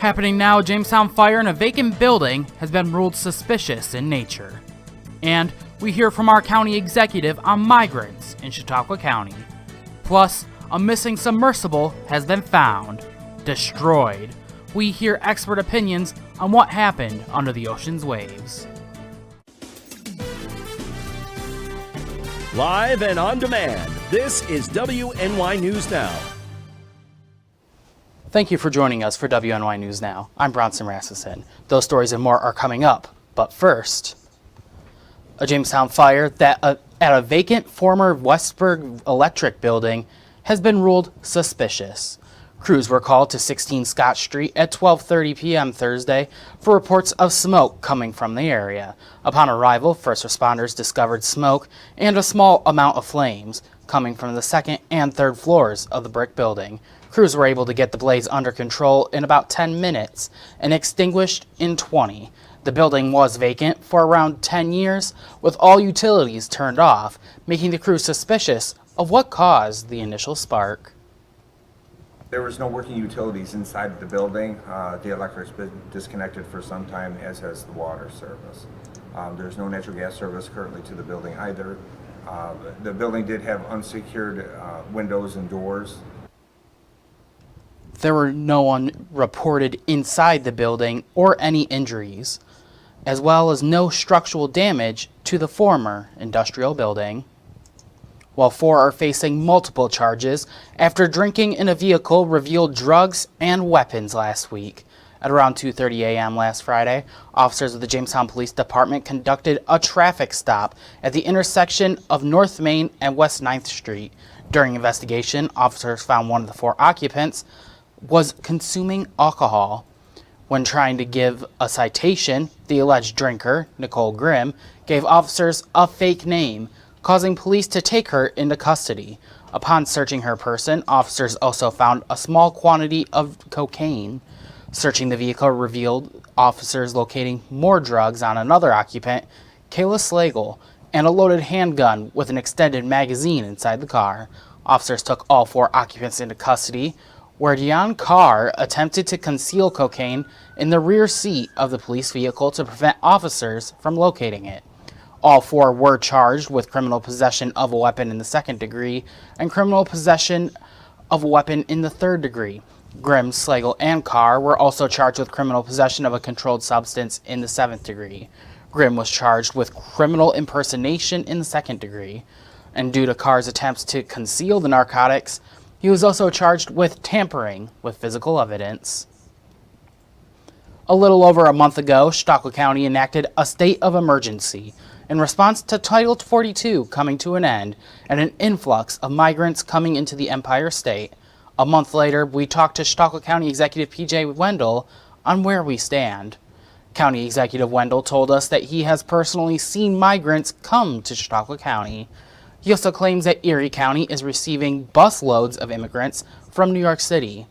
Happening now, a Jamestown fire in a vacant building has been ruled suspicious in nature. And we hear from our county executive on migrants in Chautauqua County. Plus, a missing submersible has been found, destroyed. We hear expert opinions on what happened under the ocean's waves. Live and on demand, this is WNY News Now. Thank you for joining us for WNY News Now. I'm Bronson Rasmussen. Those stories and more are coming up. But first, a Jamestown fire at a vacant former Westburg Electric building has been ruled suspicious. Crews were called to 16 Scott Street at 12:30 p.m. Thursday for reports of smoke coming from the area. Upon arrival, first responders discovered smoke and a small amount of flames coming from the second and third floors of the brick building. Crews were able to get the blaze under control in about 10 minutes and extinguished in 20. The building was vacant for around 10 years, with all utilities turned off, making the crew suspicious of what caused the initial spark. There was no working utilities inside the building. The electric's been disconnected for some time, as has the water service. There's no natural gas service currently to the building either. The building did have unsecured windows and doors. There were no one reported inside the building or any injuries, as well as no structural damage to the former industrial building. While 4 are facing multiple charges after drinking in a vehicle revealed drugs and weapons last week. At around 2:30 a.m. last Friday, officers of the Jamestown Police Department conducted a traffic stop at the intersection of North Main and West 9th Street. During investigation, officers found one of the 4 occupants was consuming alcohol. When trying to give a citation, the alleged drinker, Nicole Grimm, gave officers a fake name, causing police to take her into custody. Upon searching her person, officers also found a small quantity of cocaine. Searching the vehicle revealed officers locating more drugs on another occupant, Kayla Slagle, and a loaded handgun with an extended magazine inside the car. Officers took all 4 occupants into custody, where Dion Carr attempted to conceal cocaine in the rear seat of the police vehicle to prevent officers from locating it. All 4 were charged with criminal possession of a weapon in the 2nd degree and criminal possession of a weapon in the 3rd degree. Grimm, Slagle, and Carr were also charged with criminal possession of a controlled substance in the 7th degree. Grimm was charged with criminal impersonation in the 2nd degree. And due to Carr's attempts to conceal the narcotics, he was also charged with tampering with physical evidence. A little over a month ago, Chautauqua County enacted a state of emergency in response to Title 42 coming to an end and an influx of migrants coming into the Empire State. A month later, we talked to Chautauqua County Executive P.J. Wendell on where we stand. County Executive Wendell told us that he has personally seen migrants come to Chautauqua County. He also claims that Erie County is receiving busloads of immigrants from New York City.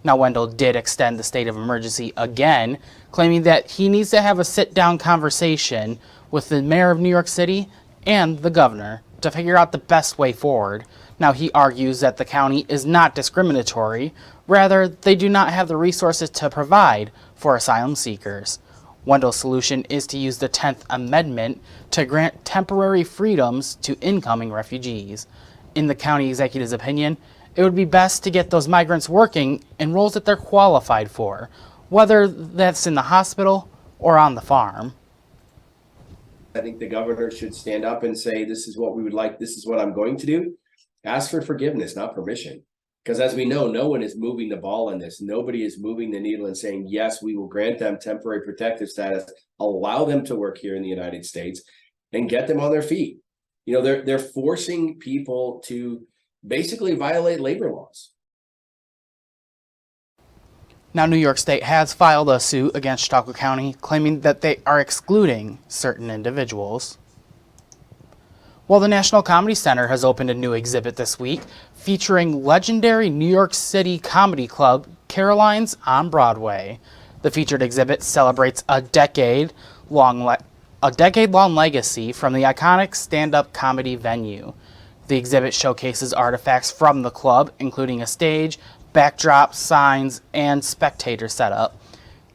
Now, Wendell did extend the state of emergency again, claiming that he needs to have a sit-down conversation with the mayor of New York City and the governor to figure out the best way forward. Now, he argues that the county is not discriminatory, rather, they do not have the resources to provide for asylum seekers. Wendell's solution is to use the 10th Amendment to grant temporary freedoms to incoming refugees. In the county executive's opinion, it would be best to get those migrants working in roles that they're qualified for, whether that's in the hospital or on the farm. I think the governor should stand up and say, this is what we would like, this is what I'm going to do. Ask for forgiveness, not permission. Because as we know, no one is moving the ball on this. Nobody is moving the needle and saying, yes, we will grant them temporary protective status, allow them to work here in the United States, and get them on their feet. You know, they're forcing people to basically violate labor laws. Now, New York State has filed a suit against Chautauqua County, claiming that they are excluding certain individuals. While the National Comedy Center has opened a new exhibit this week featuring legendary New York City comedy club Caroline's on Broadway. The featured exhibit celebrates a decade-long legacy from the iconic stand-up comedy venue. The exhibit showcases artifacts from the club, including a stage, backdrop, signs, and spectator setup.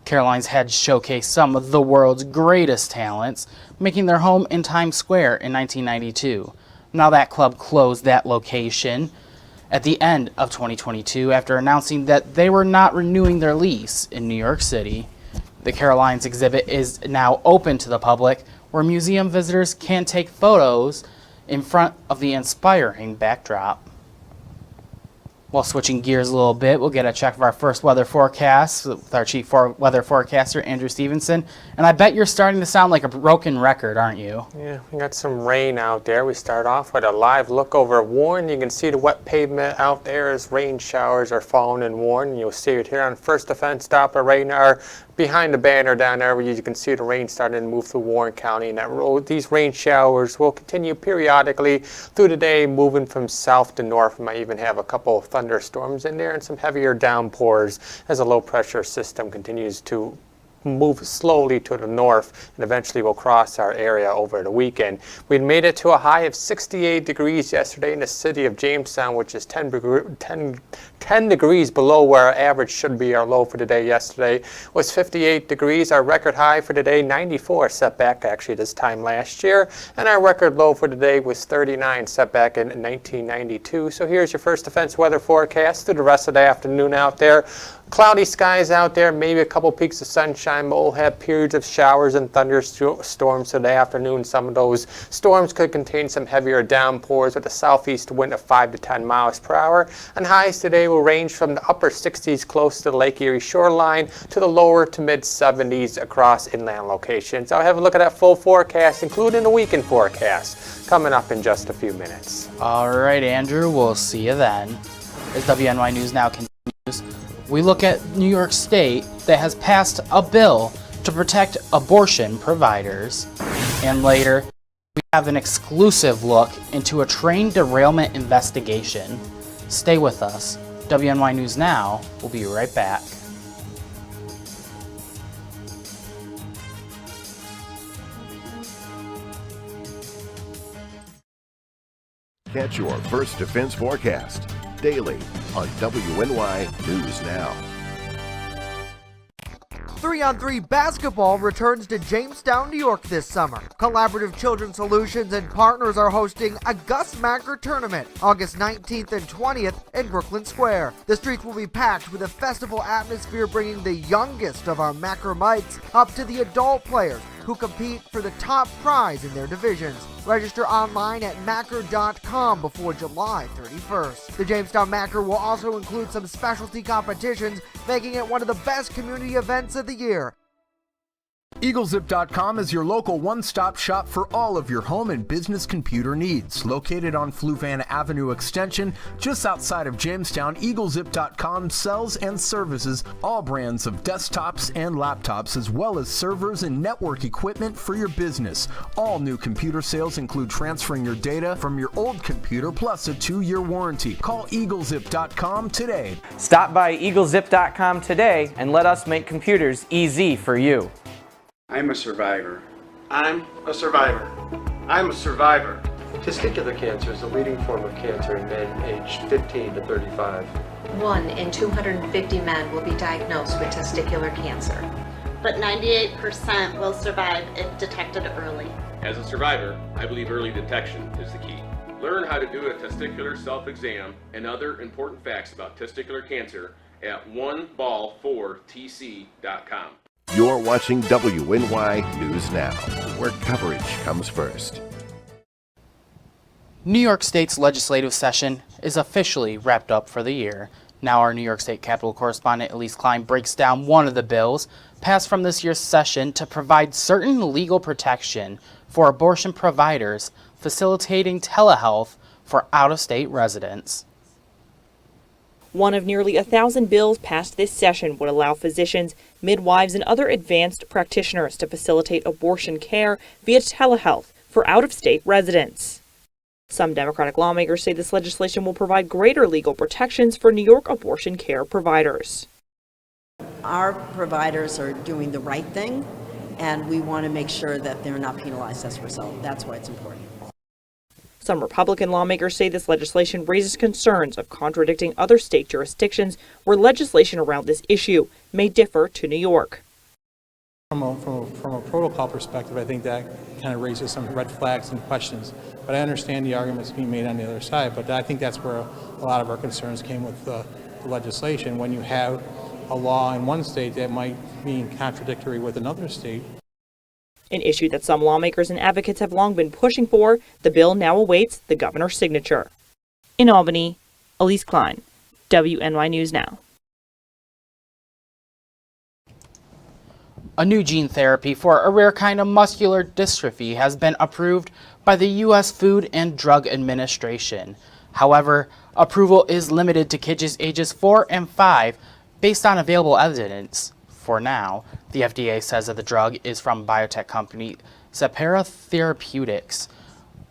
Caroline's had showcased some of the world's greatest talents, making their home in Times Square in 1992. Now that club closed that location at the end of 2022 after announcing that they were not renewing their lease in New York City. The Carolines exhibit is now open to the public, where museum visitors can take photos in front of the inspiring backdrop. While switching gears a little bit, we'll get a check of our first weather forecast with our chief weather forecaster, Andrew Stevenson. And I bet you're starting to sound like a broken record, aren't you? Yeah, we got some rain out there. We start off with a live look over Warren. You can see the wet pavement out there as rain showers are falling in Warren. You'll see it here on First Defense Stopper radar. Behind the banner down there, where you can see the rain starting to move through Warren County. And these rain showers will continue periodically through the day, moving from south to north. We might even have a couple of thunderstorms in there and some heavier downpours as a low pressure system continues to move slowly to the north and eventually will cross our area over the weekend. We made it to a high of 68 degrees yesterday in the city of Jamestown, which is 10 degrees below where our average should be. Our low for the day yesterday was 58 degrees. Our record high for the day, 94, set back actually this time last year. And our record low for the day was 39, set back in 1992. So here's your First Defense weather forecast through the rest of the afternoon out there. Cloudy skies out there, maybe a couple peaks of sunshine, but we'll have periods of showers and thunderstorms today afternoon. Some of those storms could contain some heavier downpours with a southeast wind of 5 to 10 miles per hour. And highs today will range from the upper 60s close to the Lake Erie shoreline to the lower to mid 70s across inland locations. I'll have a look at that full forecast, including the weekend forecast, coming up in just a few minutes. All right, Andrew, we'll see you then. As WNY News Now continues, we look at New York State that has passed a bill to protect abortion providers. And later, we have an exclusive look into a train derailment investigation. Stay with us. WNY News Now will be right back. Catch your First Defense forecast daily on WNY News Now. 3-on-3 basketball returns to Jamestown, New York this summer. Collaborative Children's Solutions and partners are hosting a Gus Macker tournament August 19th and 20th in Brooklyn Square. The streets will be packed with a festival atmosphere, bringing the youngest of our Macker mites up to the adult players who compete for the top prize in their divisions. Register online at Macker.com before July 31st. The Jamestown Macker will also include some specialty competitions, making it one of the best community events of the year. EagleZip.com is your local one-stop shop for all of your home and business computer needs. Located on Fluvan Avenue Extension, just outside of Jamestown, EagleZip.com sells and services all brands of desktops and laptops, as well as servers and network equipment for your business. All new computer sales include transferring your data from your old computer plus a 2-year warranty. Call EagleZip.com today. Stop by EagleZip.com today and let us make computers easy for you. I'm a survivor. I'm a survivor. I'm a survivor. Testicular cancer is the leading form of cancer in men aged 15 to 35. 1 in 250 men will be diagnosed with testicular cancer. But 98% will survive if detected early. As a survivor, I believe early detection is the key. Learn how to do a testicular self-exam and other important facts about testicular cancer at oneball4tc.com. You're watching WNY News Now, where coverage comes first. New York State's legislative session is officially wrapped up for the year. Now our New York State Capitol correspondent Elise Klein breaks down one of the bills passed from this year's session to provide certain legal protection for abortion providers, facilitating telehealth for out-of-state residents. One of nearly 1,000 bills passed this session would allow physicians, midwives, and other advanced practitioners to facilitate abortion care via telehealth for out-of-state residents. Some Democratic lawmakers say this legislation will provide greater legal protections for New York abortion care providers. Our providers are doing the right thing, and we want to make sure that they're not penalized as a result. That's why it's important. Some Republican lawmakers say this legislation raises concerns of contradicting other state jurisdictions where legislation around this issue may differ to New York. From a protocol perspective, I think that kind of raises some red flags and questions. But I understand the arguments being made on the other side, but I think that's where a lot of our concerns came with the legislation. When you have a law in one state that might be contradictory with another state. An issue that some lawmakers and advocates have long been pushing for, the bill now awaits the governor's signature. In Albany, Elise Klein, WNY News Now. A new gene therapy for a rare kind of muscular dystrophy has been approved by the U.S. Food and Drug Administration. However, approval is limited to kids ages 4 and 5 based on available evidence. For now, the FDA says that the drug is from biotech company Cepera Therapeutics.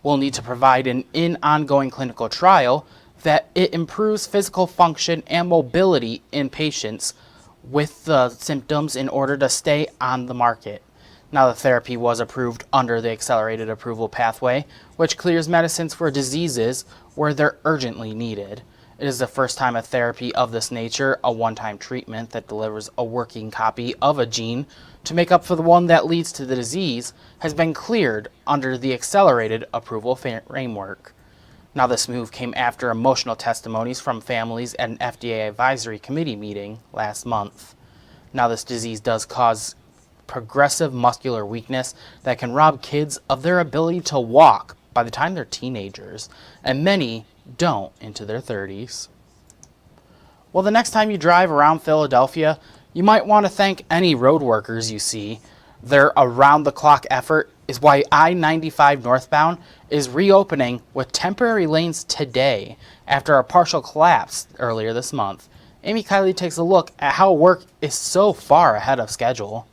Will need to provide an ongoing clinical trial that it improves physical function and mobility in patients with the symptoms in order to stay on the market. Now, the therapy was approved under the accelerated approval pathway, which clears medicines for diseases where they're urgently needed. It is the first time a therapy of this nature, a one-time treatment that delivers a working copy of a gene to make up for the one that leads to the disease, has been cleared under the accelerated approval framework. Now, this move came after emotional testimonies from families at an FDA advisory committee meeting last month. Now, this disease does cause progressive muscular weakness that can rob kids of their ability to walk by the time they're teenagers, and many don't into their 30s. Well, the next time you drive around Philadelphia, you might want to thank any road workers you see. Their around-the-clock effort is why I-95 northbound is reopening with temporary lanes today after a partial collapse earlier this month. Amy Kiley takes a look at how work is so far ahead of schedule.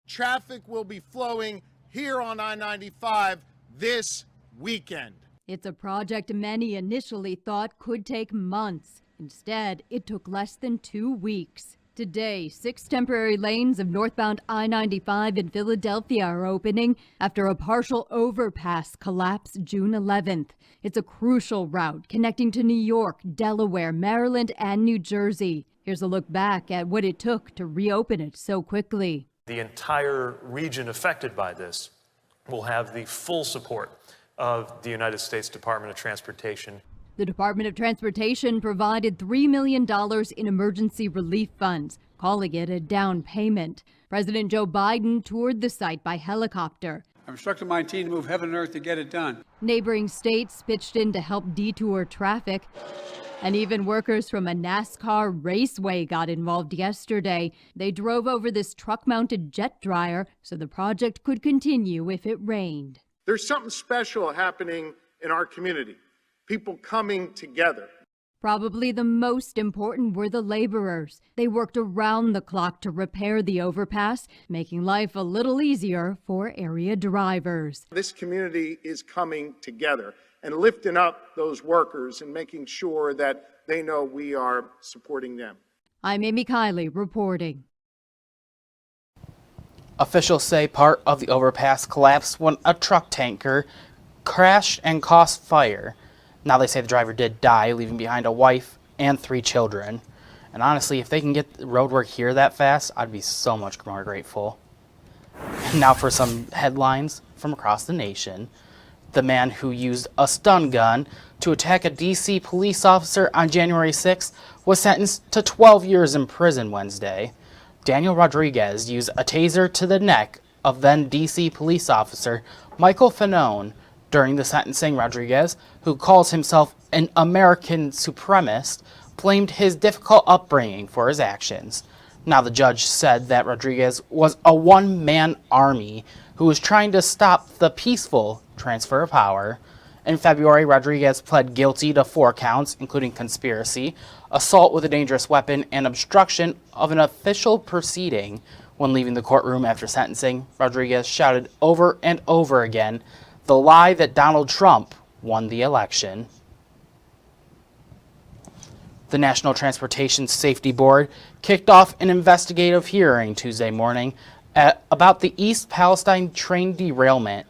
Traffic will be flowing here on I-95 this weekend. It's a project many initially thought could take months. Instead, it took less than 2 weeks. Today, 6 temporary lanes of northbound I-95 in Philadelphia are opening after a partial overpass collapsed June 11th. It's a crucial route connecting to New York, Delaware, Maryland, and New Jersey. Here's a look back at what it took to reopen it so quickly. The entire region affected by this will have the full support of the United States Department of Transportation. The Department of Transportation provided $3 million in emergency relief funds, calling it a down payment. President Joe Biden toured the site by helicopter. I've instructed my team to move heaven and earth to get it done. Neighboring states pitched in to help detour traffic. And even workers from a NASCAR raceway got involved yesterday. They drove over this truck-mounted jet dryer so the project could continue if it rained. There's something special happening in our community. People coming together. Probably the most important were the laborers. They worked around the clock to repair the overpass, making life a little easier for area drivers. This community is coming together and lifting up those workers and making sure that they know we are supporting them. I'm Amy Kiley reporting. Officials say part of the overpass collapsed when a truck tanker crashed and caused fire. Now they say the driver did die, leaving behind a wife and 3 children. And honestly, if they can get road work here that fast, I'd be so much more grateful. Now for some headlines from across the nation. The man who used a stun gun to attack a D.C. police officer on January 6th was sentenced to 12 years in prison Wednesday. Daniel Rodriguez used a taser to the neck of then D.C. police officer Michael Fanone. During the sentencing, Rodriguez, who calls himself an American supremacist, blamed his difficult upbringing for his actions. Now, the judge said that Rodriguez was a one-man army who was trying to stop the peaceful transfer of power. In February, Rodriguez pled guilty to 4 counts, including conspiracy, assault with a dangerous weapon, and obstruction of an official proceeding. When leaving the courtroom after sentencing, Rodriguez shouted over and over again the lie that Donald Trump won the election. The National Transportation Safety Board kicked off an investigative hearing Tuesday morning about the East Palestine train derailment.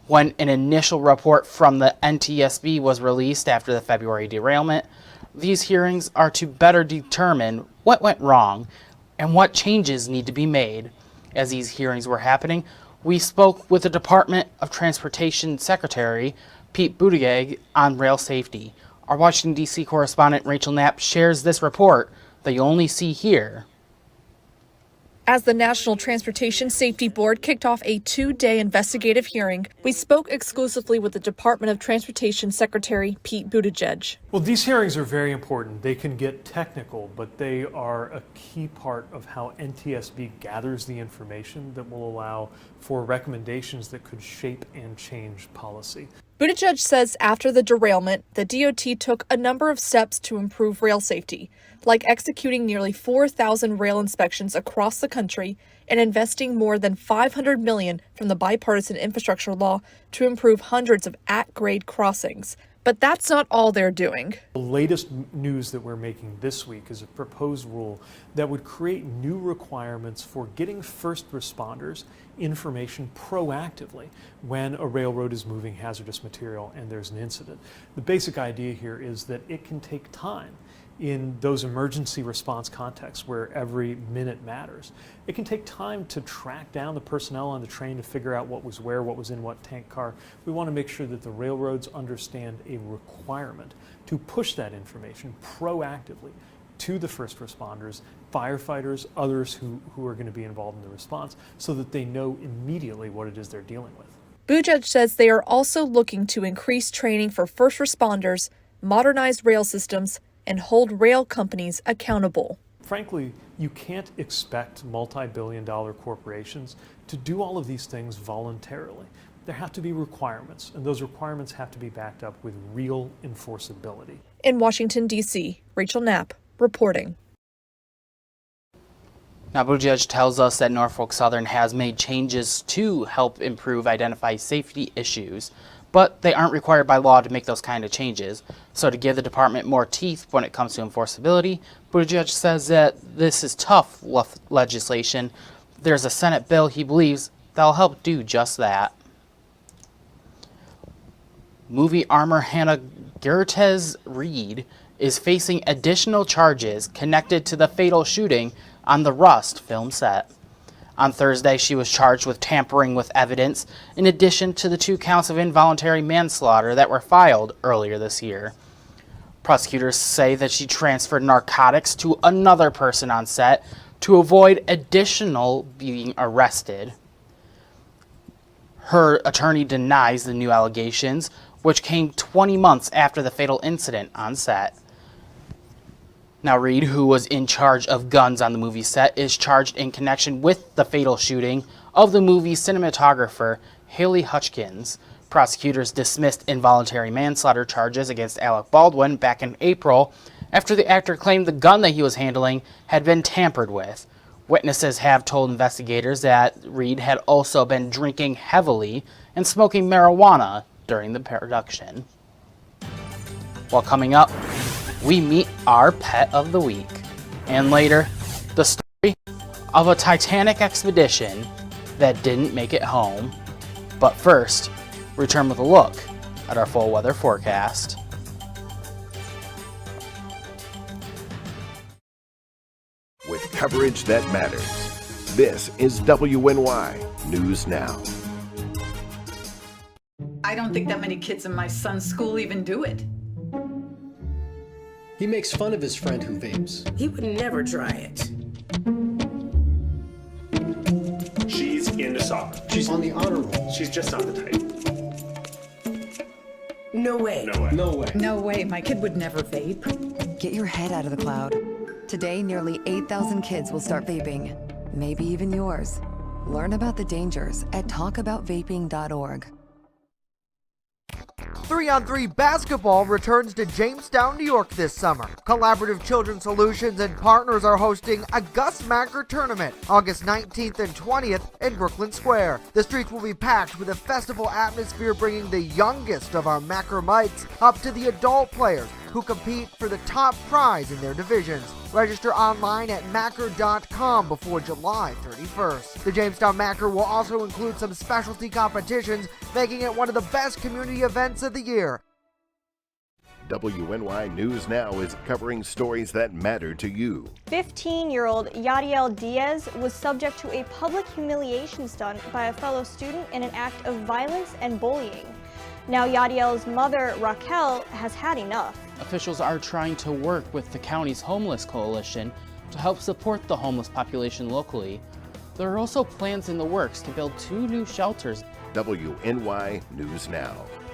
When an initial report from the NTSB was released after the February derailment, these hearings are to better determine what went wrong and what changes need to be made. As these hearings were happening, we spoke with the Department of Transportation Secretary Pete Buttigieg on rail safety. Our Washington, D.C. correspondent Rachel Knapp shares this report that you only see here. As the National Transportation Safety Board kicked off a 2-day investigative hearing, we spoke exclusively with the Department of Transportation Secretary Pete Buttigieg. Well, these hearings are very important. They can get technical, but they are a key part of how NTSB gathers the information that will allow for recommendations that could shape and change policy. Buttigieg says after the derailment, the DOT took a number of steps to improve rail safety, like executing nearly 4,000 rail inspections across the country and investing more than $500 million from the bipartisan infrastructure law to improve hundreds of at-grade crossings. But that's not all they're doing. The latest news that we're making this week is a proposed rule that would create new requirements for getting first responders information proactively when a railroad is moving hazardous material and there's an incident. The basic idea here is that it can take time in those emergency response contexts where every minute matters. It can take time to track down the personnel on the train to figure out what was where, what was in what tank car. We want to make sure that the railroads understand a requirement to push that information proactively to the first responders, firefighters, others who are going to be involved in the response, so that they know immediately what it is they're dealing with. Buttigieg says they are also looking to increase training for first responders, modernize rail systems, and hold rail companies accountable. Frankly, you can't expect multi-billion-dollar corporations to do all of these things voluntarily. There have to be requirements, and those requirements have to be backed up with real enforceability. In Washington, D.C., Rachel Knapp reporting. Now, Buttigieg tells us that Norfolk Southern has made changes to help identify safety issues, but they aren't required by law to make those kind of changes. So to give the department more teeth when it comes to enforceability, Buttigieg says that this is tough legislation. There's a Senate bill he believes that'll help do just that. Movie armor Hannah Gertez Reed is facing additional charges connected to the fatal shooting on the Rust film set. On Thursday, she was charged with tampering with evidence, in addition to the 2 counts of involuntary manslaughter that were filed earlier this year. Prosecutors say that she transferred narcotics to another person on set to avoid additional being arrested. Her attorney denies the new allegations, which came 20 months after the fatal incident on set. Now, Reed, who was in charge of guns on the movie set, is charged in connection with the fatal shooting of the movie's cinematographer, Haley Hutchins. Prosecutors dismissed involuntary manslaughter charges against Alec Baldwin back in April after the actor claimed the gun that he was handling had been tampered with. Witnesses have told investigators that Reed had also been drinking heavily and smoking marijuana during the production. While coming up, we meet our pet of the week. And later, the story of a Titanic expedition that didn't make it home. But first, return with a look at our full weather forecast. With coverage that matters, this is WNY News Now. I don't think that many kids in my son's school even do it. He makes fun of his friend who vapes. He would never try it. She's into soccer. She's on the honor roll. She's just not the type. No way. No way. No way. No way, my kid would never vape. Get your head out of the cloud. Today, nearly 8,000 kids will start vaping. Maybe even yours. Learn about the dangers at talkaboutvaping.org. 3-on-3 basketball returns to Jamestown, New York this summer. Collaborative Children's Solutions and partners are hosting a Gus Macker tournament August 19th and 20th in Brooklyn Square. The streets will be packed with a festival atmosphere, bringing the youngest of our Macker mites up to the adult players who compete for the top prize in their divisions. Register online at Macker.com before July 31st. The Jamestown Macker will also include some specialty competitions, making it one of the best community events of the year. WNY News Now is covering stories that matter to you. 15-year-old Yadiel Diaz was subject to a public humiliation stunt by a fellow student in an act of violence and bullying. Now Yadiel's mother, Raquel, has had enough. Officials are trying to work with the county's homeless coalition to help support the homeless population locally. There are also plans in the works to build 2 new shelters. WNY News Now,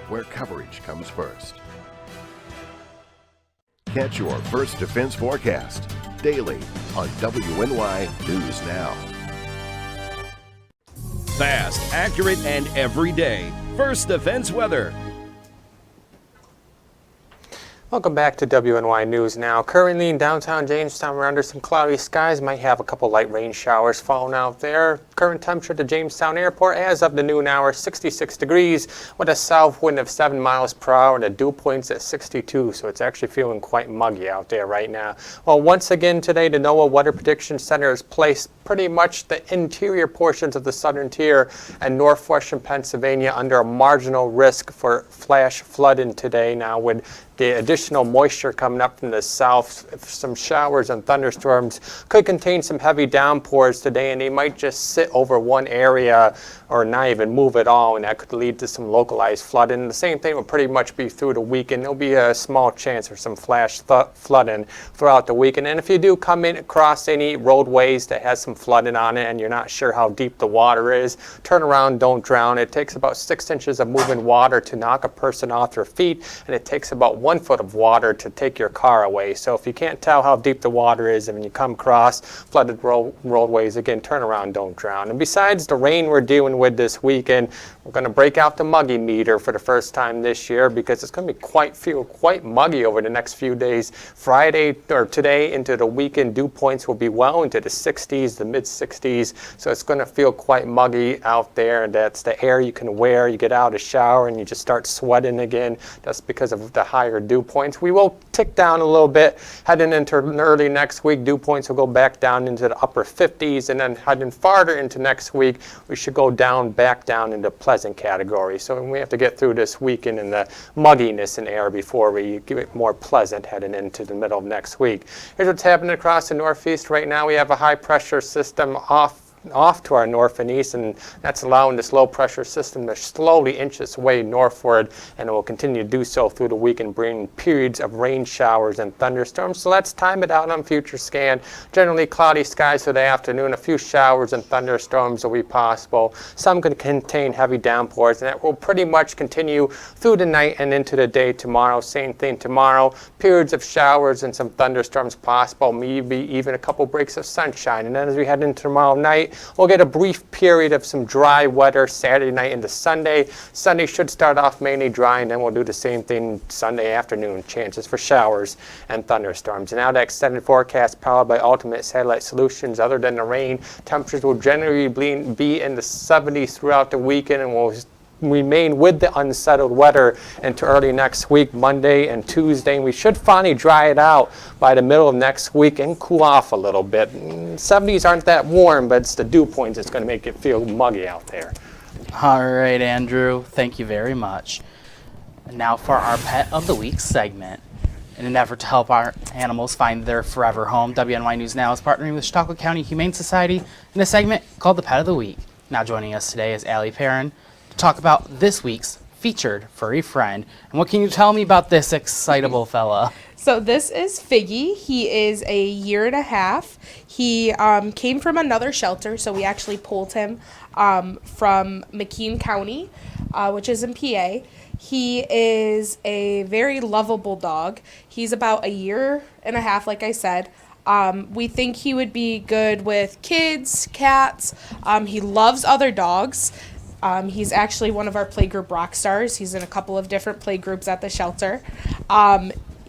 where coverage comes first. Catch your First Defense forecast daily on WNY News Now. Fast, accurate, and everyday. First Defense weather. Welcome back to WNY News Now. Currently in downtown Jamestown, we're under some cloudy skies. Might have a couple light rain showers falling out there. Current temperature at the Jamestown Airport as of the noon hour, 66 degrees with a south wind of 7 miles per hour and the dew point's at 62. So it's actually feeling quite muggy out there right now. Well, once again today, the NOAA Weather Prediction Center has placed pretty much the interior portions of the southern tier and northwestern Pennsylvania under a marginal risk for flash flooding today. Now with the additional moisture coming up from the south, some showers and thunderstorms could contain some heavy downpours today, and they might just sit over one area or not even move at all, and that could lead to some localized flooding. The same thing will pretty much be through the weekend. There'll be a small chance for some flash flooding throughout the weekend. And if you do come in across any roadways that has some flooding on it and you're not sure how deep the water is, turn around, don't drown. It takes about 6 inches of moving water to knock a person off their feet, and it takes about 1 foot of water to take your car away. So if you can't tell how deep the water is and when you come across flooded roadways, again, turn around, don't drown. And besides the rain we're dealing with this weekend, we're going to break out the muggy meter for the first time this year because it's going to be feel quite muggy over the next few days. Friday or today into the weekend, dew points will be well into the 60s, the mid 60s. So it's going to feel quite muggy out there, and that's the air you can wear. You get out of the shower and you just start sweating again. That's because of the higher dew points. We will tick down a little bit heading into early next week. Dew points will go back down into the upper 50s, and then heading farther into next week, we should go back down into pleasant category. So we have to get through this weekend in the mugginess in air before we get it more pleasant heading into the middle of next week. Here's what's happening across the northeast right now. We have a high pressure system off to our north and east, and that's allowing this low pressure system to slowly inch its way northward, and it will continue to do so through the week and bring periods of rain showers and thunderstorms. So let's time it out on future scan. Generally cloudy skies for the afternoon. A few showers and thunderstorms will be possible. Some can contain heavy downpours, and that will pretty much continue through the night and into the day tomorrow. Same thing tomorrow. Periods of showers and some thunderstorms possible, maybe even a couple breaks of sunshine. And then as we head into tomorrow night, we'll get a brief period of some dry weather Saturday night into Sunday. Sunday should start off mainly dry, and then we'll do the same thing Sunday afternoon. Chances for showers and thunderstorms. And now the extended forecast powered by Ultimate Satellite Solutions. Other than the rain, temperatures will generally be in the 70s throughout the weekend, and will remain with the unsettled weather into early next week, Monday and Tuesday. And we should finally dry it out by the middle of next week and cool off a little bit. 70s aren't that warm, but it's the dew points that's going to make it feel muggy out there. All right, Andrew, thank you very much. And now for our Pet of the Week segment. In an effort to help our animals find their forever home, WNY News Now is partnering with Chautauqua County Humane Society in a segment called the Pet of the Week. Now joining us today is Allie Perrin to talk about this week's featured furry friend. And what can you tell me about this excitable fella? So this is Figgy. He is a year and a half. He came from another shelter, so we actually pulled him from McKean County, which is in PA. He is a very lovable dog. He's about a year and a half, like I said. We think he would be good with kids, cats. He loves other dogs. He's actually one of our playgroup rock stars. He's in a couple of different playgroups at the shelter.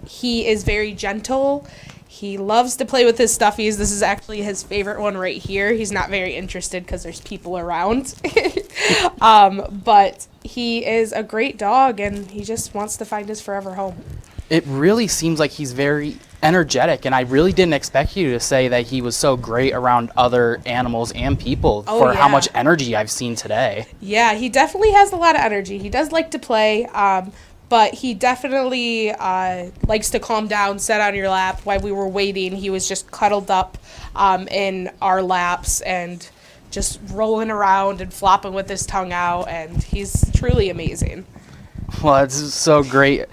He is very gentle. He loves to play with his stuffies. This is actually his favorite one right here. He's not very interested because there's people around. But he is a great dog, and he just wants to find his forever home. It really seems like he's very energetic, and I really didn't expect you to say that he was so great around other animals and people for how much energy I've seen today. Yeah, he definitely has a lot of energy. He does like to play, but he definitely likes to calm down, sit on your lap. While we were waiting, he was just cuddled up in our laps and just rolling around and flopping with his tongue out, and he's truly amazing. Well, it's so great.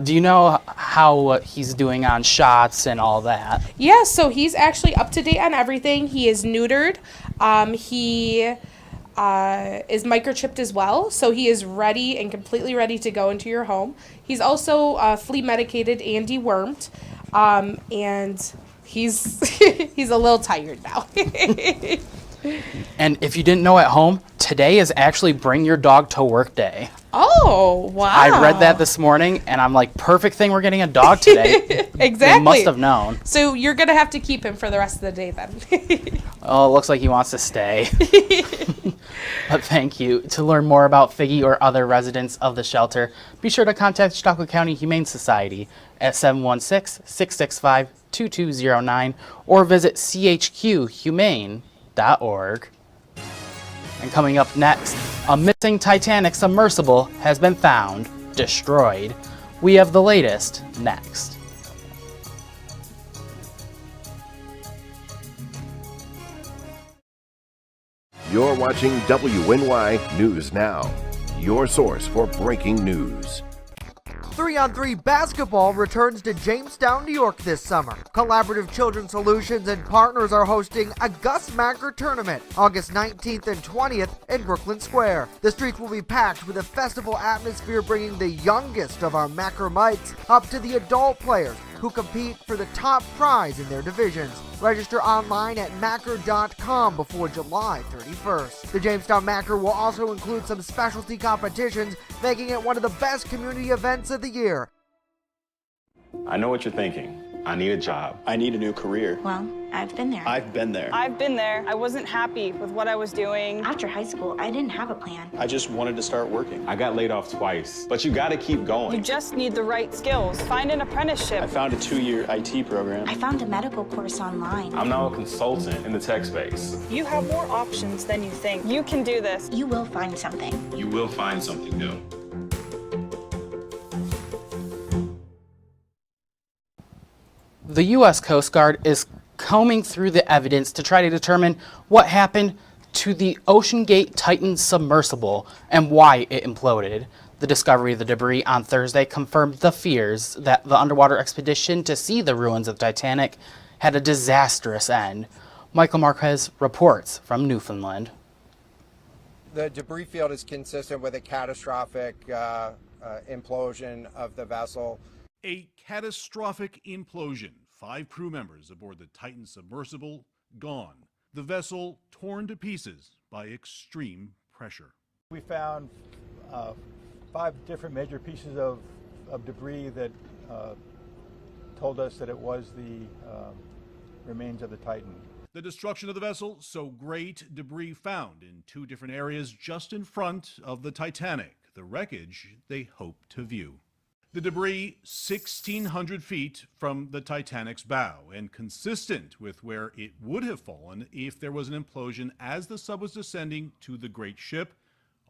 Do you know how he's doing on shots and all that? Yeah, so he's actually up to date on everything. He is neutered. He is microchipped as well, so he is ready and completely ready to go into your home. He's also flea medicated and dewormed, and he's he's a little tired now. And if you didn't know at home, today is actually Bring Your Dog to Work Day. Oh, wow. I read that this morning, and I'm like, perfect thing, we're getting a dog today. Exactly. They must have known. So you're going to have to keep him for the rest of the day then. Oh, it looks like he wants to stay. But thank you. To learn more about Figgy or other residents of the shelter, be sure to contact Chautauqua County Humane Society at 716-665-2209 or visit chqhumane.org. And coming up next, a missing Titanic submersible has been found, destroyed. We have the latest next. You're watching WNY News Now, your source for breaking news. 3-on-3 basketball returns to Jamestown, New York this summer. Collaborative Children's Solutions and partners are hosting a Gus Macker tournament August 19th and 20th in Brooklyn Square. The streets will be packed with a festival atmosphere, bringing the youngest of our Mackermites up to the adult players who compete for the top prize in their divisions. Register online at Macker.com before July 31st. The Jamestown Macker will also include some specialty competitions, making it one of the best community events of the year. I know what you're thinking. I need a job. I need a new career. Well, I've been there. I've been there. I've been there. I wasn't happy with what I was doing. After high school, I didn't have a plan. I just wanted to start working. I got laid off twice, but you gotta keep going. You just need the right skills. Find an apprenticeship. I found a 2-year IT program. I found a medical course online. I'm now a consultant in the tech space. You have more options than you think. You can do this. You will find something. You will find something new. The U.S. Coast Guard is combing through the evidence to try to determine what happened to the OceanGate Titan submersible and why it imploded. The discovery of the debris on Thursday confirmed the fears that the underwater expedition to see the ruins of the Titanic had a disastrous end. Michael Marquez reports from Newfoundland. The debris field is consistent with a catastrophic implosion of the vessel. A catastrophic implosion. 5 crew members aboard the Titan submersible gone. The vessel torn to pieces by extreme pressure. We found 5 different major pieces of debris that told us that it was the remains of the Titan. The destruction of the vessel, so great, debris found in 2 different areas just in front of the Titanic. The wreckage they hope to view. The debris 1,600 feet from the Titanic's bow and consistent with where it would have fallen if there was an implosion as the sub was descending to the great ship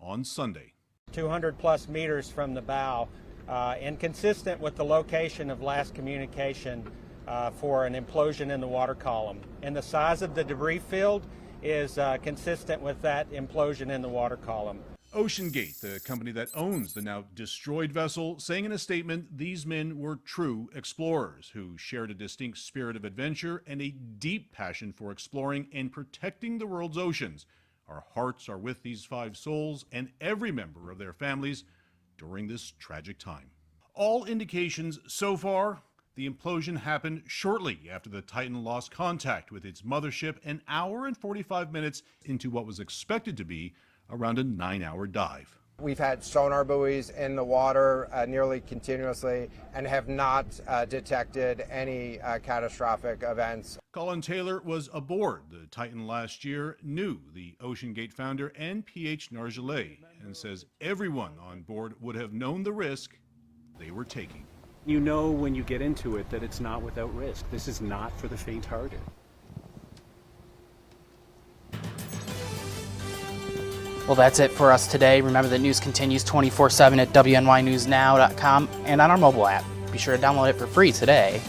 on Sunday. 200 plus meters from the bow and consistent with the location of last communication for an implosion in the water column. And the size of the debris field is consistent with that implosion in the water column. OceanGate, the company that owns the now destroyed vessel, saying in a statement these men were true explorers who shared a distinct spirit of adventure and a deep passion for exploring and protecting the world's oceans. Our hearts are with these 5 souls and every member of their families during this tragic time. All indications so far, the implosion happened shortly after the Titan lost contact with its mothership an hour and 45 minutes into what was expected to be around a 9-hour dive. We've had sonar buoys in the water nearly continuously and have not detected any catastrophic events. Colin Taylor was aboard the Titan last year, knew the OceanGate founder and P.H. Nargelet, and says everyone on board would have known the risk they were taking. You know when you get into it that it's not without risk. This is not for the faint-hearted. Well, that's it for us today. Remember that news continues 24/7 at WNYNewsNow.com and on our mobile app. Be sure to download it for free today.